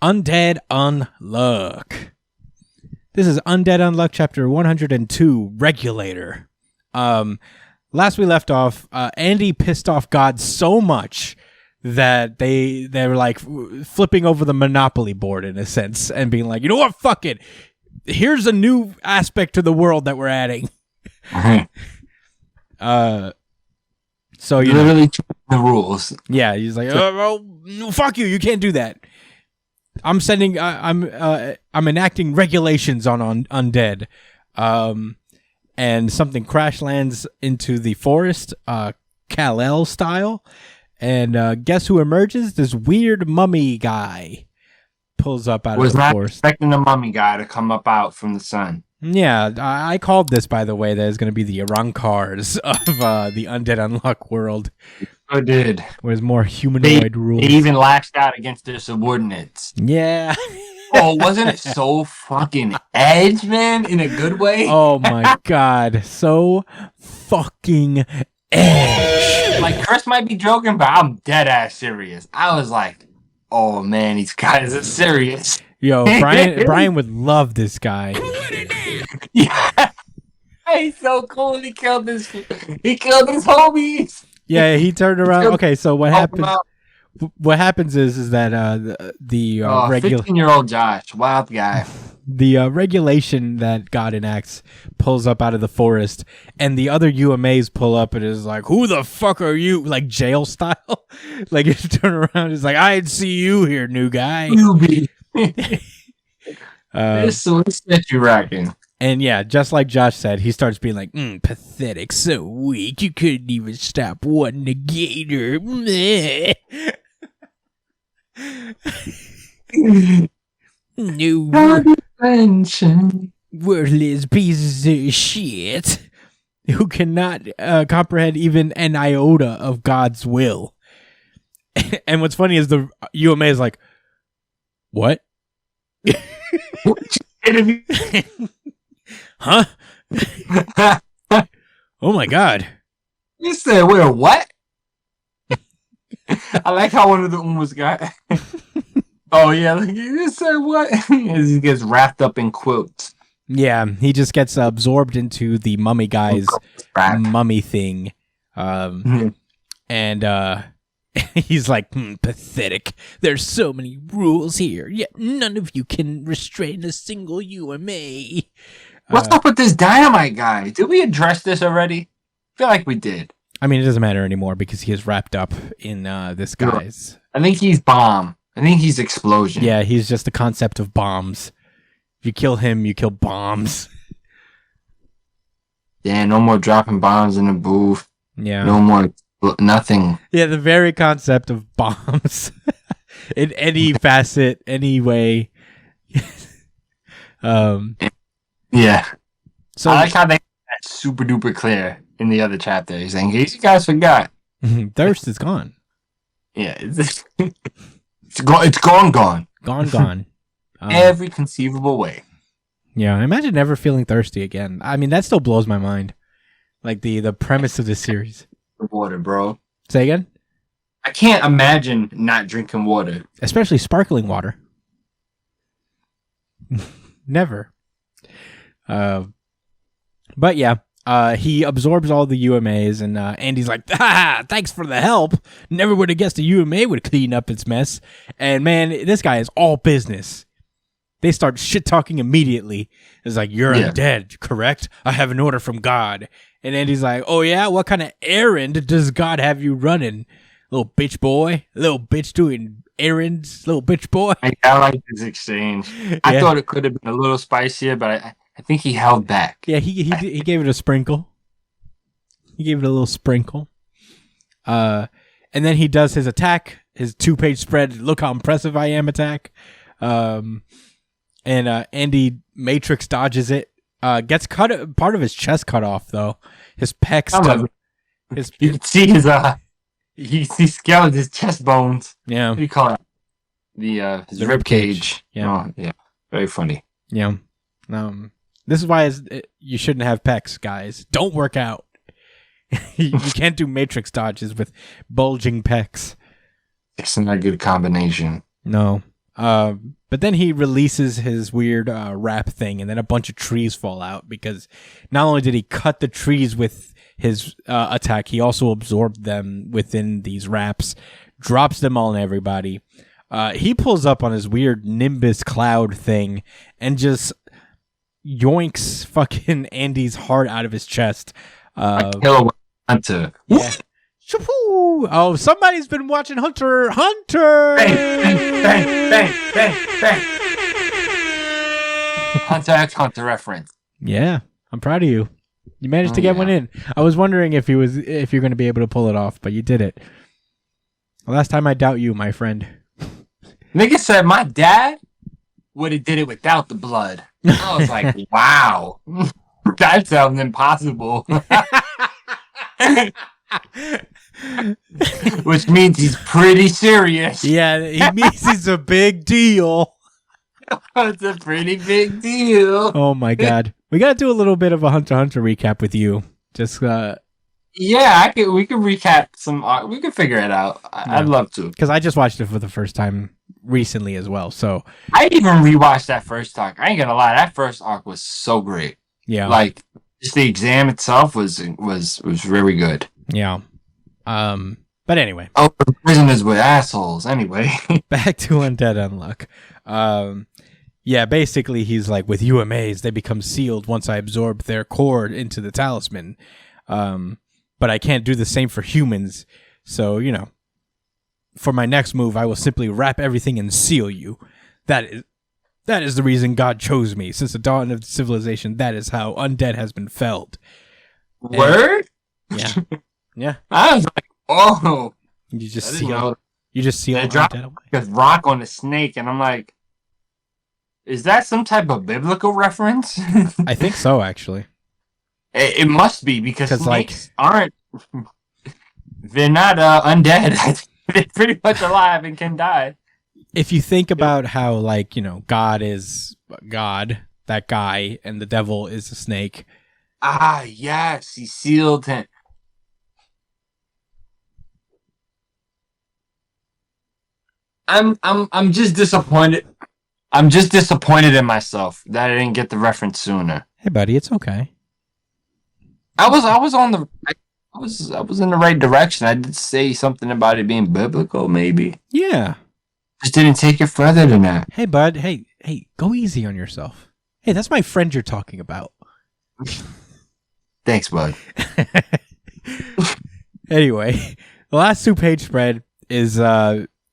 Undead Unluck. This is Undead Unluck chapter 102, Regulator. Last we left off, Andy pissed off God so much that they were like flipping over the Monopoly board in a sense and being like, you know what, fuck it. Here's a new aspect to the world that we're adding. So you literally the rules. Yeah, he's like, oh, fuck you, you can't do that. I'm enacting regulations on undead. And something crash lands into the forest, Kal-El style. And guess who emerges? This weird mummy guy pulls up out of the forest. Was not expecting the mummy guy to come up out from the sun. Yeah, I called this, by the way, that is going to be the Arankars of the Undead Unluck world. I did. Where there's more humanoid rules. They even lashed out against their subordinates. Yeah. Oh, wasn't it so fucking edge, man? In a good way? Oh my god. So fucking edge. Like, Chris might be joking, but I'm dead ass serious. I was like, oh man, these guys are serious. Yo, Brian would love this guy. Yeah. He's so cool. He killed his homies. Yeah, he turned around. Okay, so what happened? What happens is that the 15-year-old Josh, wild guy. The regulation that God enacts pulls up out of the forest, and the other UMAs pull up and is like, "Who the fuck are you?" Like jail style. Like you turn around, it's like, "I see you here, new guy." Newbie. This is what you rocking. And yeah, just like Josh said, he starts being like, pathetic, so weak, you couldn't even stop one negator. No worthless pieces of shit who cannot comprehend even an iota of God's will. And what's funny is the UMA is like, what? Huh? Oh my god. You said, wait, what? I like how one of the Umas got. Oh yeah, like, you said what? As he gets wrapped up in quotes. Yeah, he just gets absorbed into the mummy guy's mummy thing. And he's like, pathetic. There's so many rules here, yet none of you can restrain a single UMA. What's up with this dynamite guy? Did we address this already? I feel like we did. I mean, it doesn't matter anymore because he is wrapped up in this guy's... I think he's bomb. I think he's explosion. Yeah, he's just the concept of bombs. If you kill him, you kill bombs. Yeah, no more dropping bombs in the booth. Yeah. No more... nothing. Yeah, the very concept of bombs. In any facet, any way. Yeah. So I like how they made that super duper clear in the other chapter. He's saying, in case you guys forgot. Thirst is gone. Yeah. It's gone. Gone. Every conceivable way. Yeah, imagine never feeling thirsty again. I mean, that still blows my mind. Like the premise of this series. Water, bro. Say again? I can't imagine not drinking water. Especially sparkling water. Never. But yeah, he absorbs all the UMAs, and Andy's like, thanks for the help. Never would have guessed a UMA would clean up its mess. And man, this guy is all business. They start shit talking immediately. It's like, you're undead, correct? I have an order from God. And Andy's like, oh yeah? What kind of errand does God have you running? Little bitch boy? Little bitch doing errands? Little bitch boy? I like this exchange. I thought it could have been a little spicier, but I think he held back. Yeah, he gave it a sprinkle. He gave it a little sprinkle. And then he does his attack, his 2-page spread, look how impressive I am attack. And Andy Matrix dodges it. Gets part of his chest cut off though. His pecs. You can see his he scaled his chest bones. Yeah. What do you call it? His rib cage. Yeah. Oh, yeah. Very funny. Yeah. This is why you shouldn't have pecs, guys. Don't work out. You can't do matrix dodges with bulging pecs. It's not a good combination. No. But then he releases his weird rap thing, and then a bunch of trees fall out because not only did he cut the trees with his attack, he also absorbed them within these raps, drops them all on everybody. He pulls up on his weird Nimbus cloud thing and just yoinks fucking Andy's heart out of his chest. Hunter. Yeah. Oh, somebody's been watching Hunter. Hunter! Bang, bang, bang, bang, bang. Hunter x Hunter reference. Yeah, I'm proud of you. You managed to get one in. I was wondering if you're going to be able to pull it off, but you did it. Last time I doubt you, my friend. Nigga said my dad would have did it without the blood. I was like, wow. That sounds impossible. Which means he's pretty serious. Yeah, he means he's a big deal. It's a pretty big deal. Oh my god. We gotta do a little bit of a Hunter x Hunter recap with you. Just yeah, we could recap some we could figure it out. I'd love to. Because I just watched it for the first time recently as well. So I even rewatched that first arc. I ain't gonna lie, that first arc was so great. Yeah. Like just the exam itself was very good. Yeah. But anyway. Oh, prisoners with assholes. Anyway. Back to Undead Unluck. Yeah, basically he's like, with UMAs, they become sealed once I absorb their core into the talisman. But I can't do the same for humans. So, for my next move, I will simply wrap everything and seal you. That is the reason God chose me. Since the dawn of civilization, that is how undead has been felled. Word? Yeah. Yeah. I was like, oh. You just seal undead away. Because rock on a snake, and I'm like, is that some type of biblical reference? I think so, actually. It must be, because snakes aren't... They're not undead. They're pretty much alive and can die. If you think about how, God is God, that guy, and the devil is a snake. Ah, yes, he sealed him. I'm just disappointed. I'm just disappointed in myself that I didn't get the reference sooner. Hey, buddy, it's okay. I was in the right direction. I did say something about it being biblical, maybe. Yeah. Just didn't take it further than that. Hey, bud. Hey, go easy on yourself. Hey, that's my friend you're talking about. Thanks, bud. Anyway, the last 2-page spread is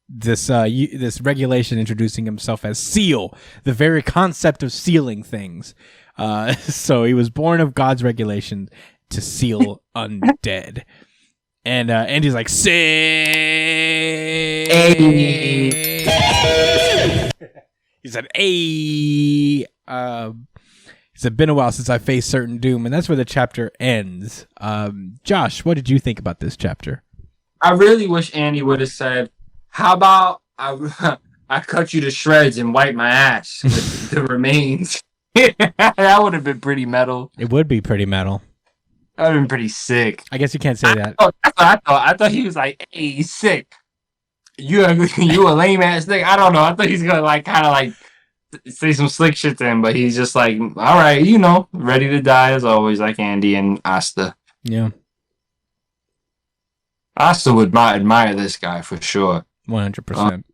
this regulation introducing himself as Seal, the very concept of sealing things. So he was born of God's regulation to seal undead. And Andy's like, say. He said, hey. He said, been a while since I faced certain doom. And that's where the chapter ends. Josh, what did you think about this chapter? I really wish Andy would have said, how about I cut you to shreds and wipe my ass with the remains? That would have been pretty metal. It would be pretty metal. That would have been pretty sick. I guess you can't say that. I thought he was like, hey, he's sick. You a lame ass nigga. I don't know. I thought he's gonna kind of say some slick shit to him, but he's just like, all right, ready to die as always, like Andy and Asta. Yeah. Asta would admire this guy for sure. 100%.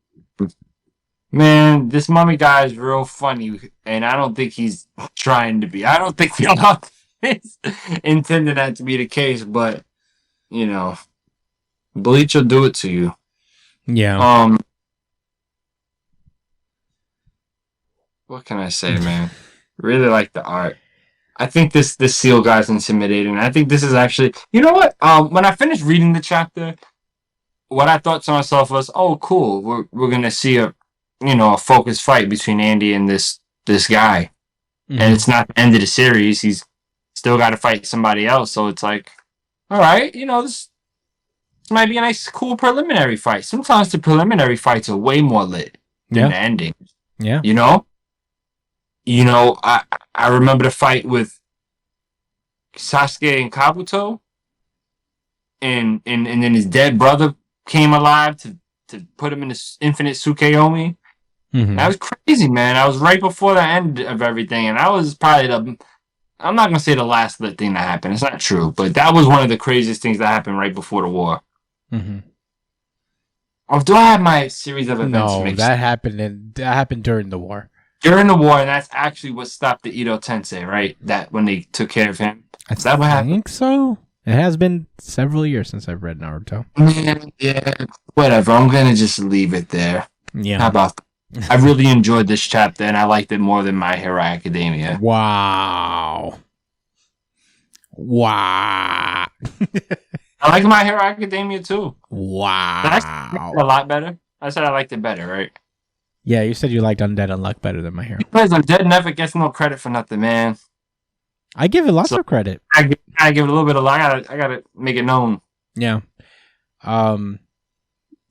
Man, this mummy guy is real funny, and I don't think he's trying to be. I don't think the author is intended that to be the case, but, Bleach will do it to you. Yeah. What can I say, man? Really like the art. I think this seal guy's intimidating. I think this is actually... You know what? When I finished reading the chapter, what I thought to myself was, oh, cool. We're going to see a focused fight between Andy and this guy. Mm-hmm. And it's not the end of the series. He's still got to fight somebody else. So it's like, all right, this might be a nice, cool preliminary fight. Sometimes the preliminary fights are way more lit than the ending. Yeah. I remember the fight with Sasuke and Kabuto, and then his dead brother came alive to put him in this infinite Tsukuyomi. That was crazy, man. I was right before the end of everything, and that was probably I'm not gonna say the last lit thing that happened. It's not true, but that was one of the craziest things that happened right before the war. Mm-hmm. Or do I have my series of events No, mixed? that happened during the war. During the war, and that's actually what stopped the Edo Tensei, right? That when they took care of him. Is that what happened? I think so. It has been several years since I've read Naruto. Yeah, whatever. I'm gonna just leave it there. Yeah. How about that? I really enjoyed this chapter, and I liked it more than My Hero Academia. Wow. I like My Hero Academia too. Wow. Did I say a lot better? I said I liked it better, right? Yeah, you said you liked Undead Unluck better than My Hero. Because Undead never gets no credit for nothing, man. I give it lots of credit. I give it a little bit of love. I gotta make it known. Yeah.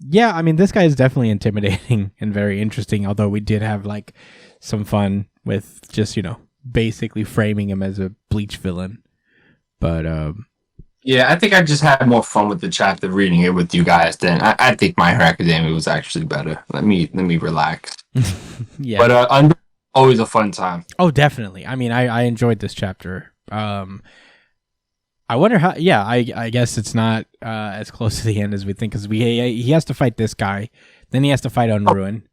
Yeah, I mean, this guy is definitely intimidating and very interesting, although we did have, like, some fun with just, basically framing him as a Bleach villain. But, yeah, I think I just had more fun with the chapter reading it with you guys than I think My Hero Academia was actually better. Let me relax. Yeah. But always a fun time. Oh, definitely. I mean, I enjoyed this chapter. I wonder how. Yeah, I guess it's not as close to the end as we think, because he has to fight this guy, then he has to fight Unruin.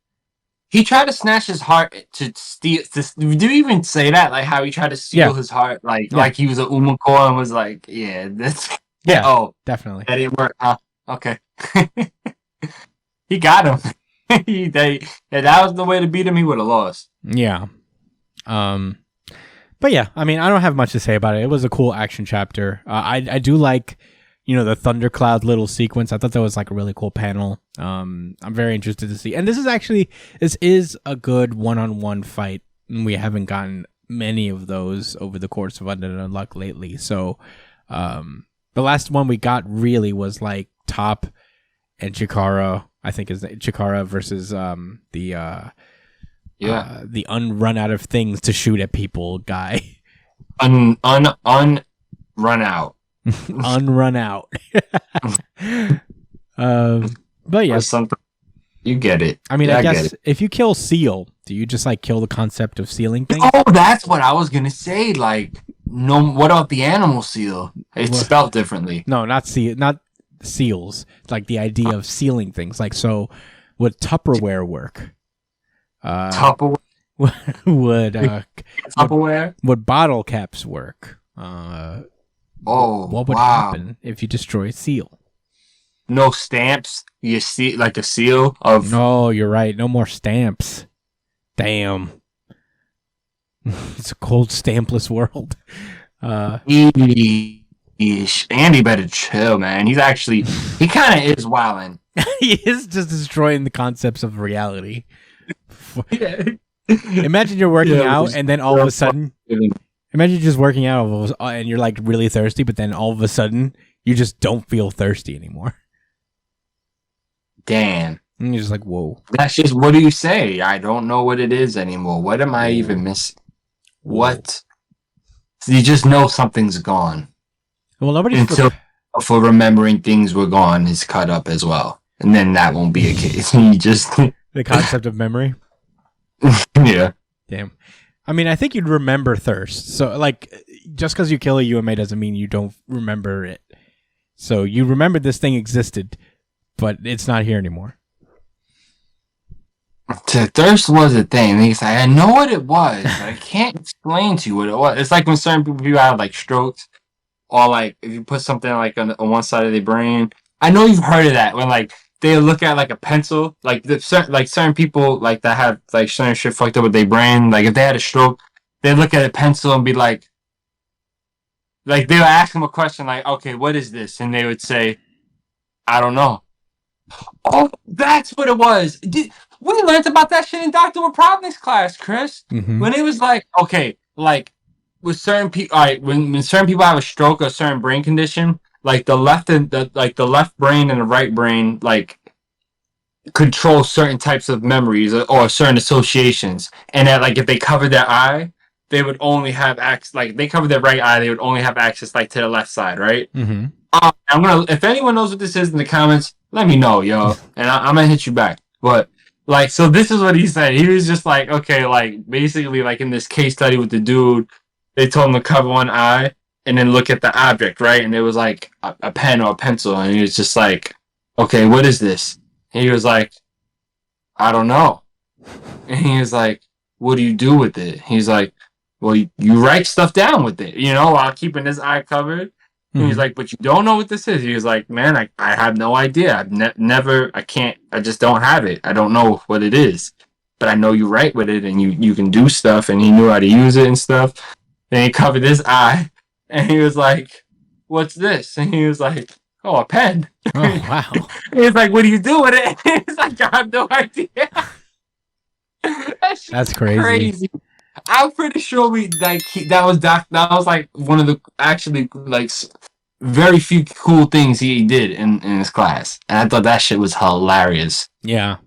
He tried to snatch his heart to steal. Do you even say that? Like how he tried to steal his heart, like he was a Umako and was like, yeah, that's Oh, definitely. That didn't work. Huh? Okay. He got him. If that was the way to beat him, he would have lost. Yeah. But yeah, I mean, I don't have much to say about it. It was a cool action chapter. I do like, the thundercloud little sequence. I thought that was like a really cool panel. I'm very interested to see. And this is a good one-on-one fight. We haven't gotten many of those over the course of Undead Unluck lately. So, the last one we got really was like Top and Chikara. I think is Chikara versus the unrun out of things to shoot at people guy. Run out. Unrun out. But yeah, you get it. I mean, I guess if you kill Seal, do you just like kill the concept of sealing things? Oh, that's what I was gonna say. Like, no, what about the animal seal? It's spelled differently. No, not seals. It's like the idea of sealing things. Like, so would Tupperware work? Tupperware would bottle caps work? What would happen if you destroy a seal? No stamps. You see, like a seal of. No, you're right. No more stamps. Damn. It's a cold, stampless world. Andy better chill, man. He kind of is wilding. He is just destroying the concepts of reality. Imagine you're working out and then all of a sudden, imagine you're just working out and you're like really thirsty, but then all of a sudden you just don't feel thirsty anymore. Damn. And you're just like, whoa. That's just, what do you say? I don't know what it is anymore. What am I even missing? What? So you just know something's gone. Well, until for remembering things were gone is cut up as well. And then that won't be a case. You just the concept of memory. Yeah. Damn. I mean, I think you'd remember thirst. So, like, just because you kill a UMA doesn't mean you don't remember it. So you remember this thing existed, but it's not here anymore. Thirst was a thing. He's like, I know what it was, but I can't explain to you what it was. It's like when certain people have like strokes, or like if you put something like on one side of their brain. I know you've heard of that when like they look at like a pencil, like certain people like that have like certain shit fucked up with their brain. Like if they had a stroke, they look at a pencil and be like they would ask them a question like, okay, what is this? And they would say, I don't know. Oh, that's what it was. We learned about that shit in Dr. Waprovnik's class, Chris. Mm-hmm. When it was like, okay, like with certain people, all right, when certain people have a stroke or a certain brain condition, like the left brain and the right brain, like control certain types of memories or certain associations, and that like if they covered their eye, they would only have access. Like they covered their right eye, they would only have access like to the left side, right? Mm-hmm. I'm gonna. If anyone knows what this is in the comments, let me know, yo, and I'm gonna hit you back. But Like, so this is what he said. He was just like, okay, like, basically, like, in this case study with the dude, they told him to cover one eye and then look at the object, right? And it was like a pen or a pencil. And he was just like, okay, what is this? And he was like, I don't know. And he was like, what do you do with it? He's like, well, you write stuff down with it, while keeping his eye covered. And he's like, but you don't know what this is. He was like, man, I have no idea. I've never, I just don't have it. I don't know what it is. But I know you write with it and you can do stuff. And he knew how to use it and stuff. And he covered his eye. And he was like, what's this? And he was like, oh, a pen. Oh, wow. He was like, what do you do with it? He's like, I have no idea. That's crazy. I'm pretty sure that was like one of the actually like very few cool things he did in his class, and I thought that shit was hilarious. Yeah,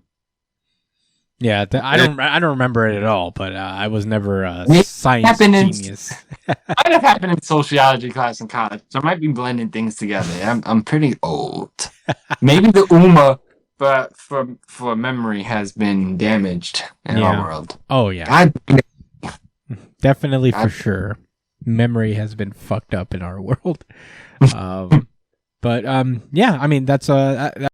yeah. I don't remember it at all, but I was never a science genius. Might have happened in sociology class in college, so I might be blending things together. I'm pretty old. Maybe the UMA for memory has been damaged in our world. Oh yeah. Definitely for sure. Memory has been fucked up in our world. But yeah, I mean that's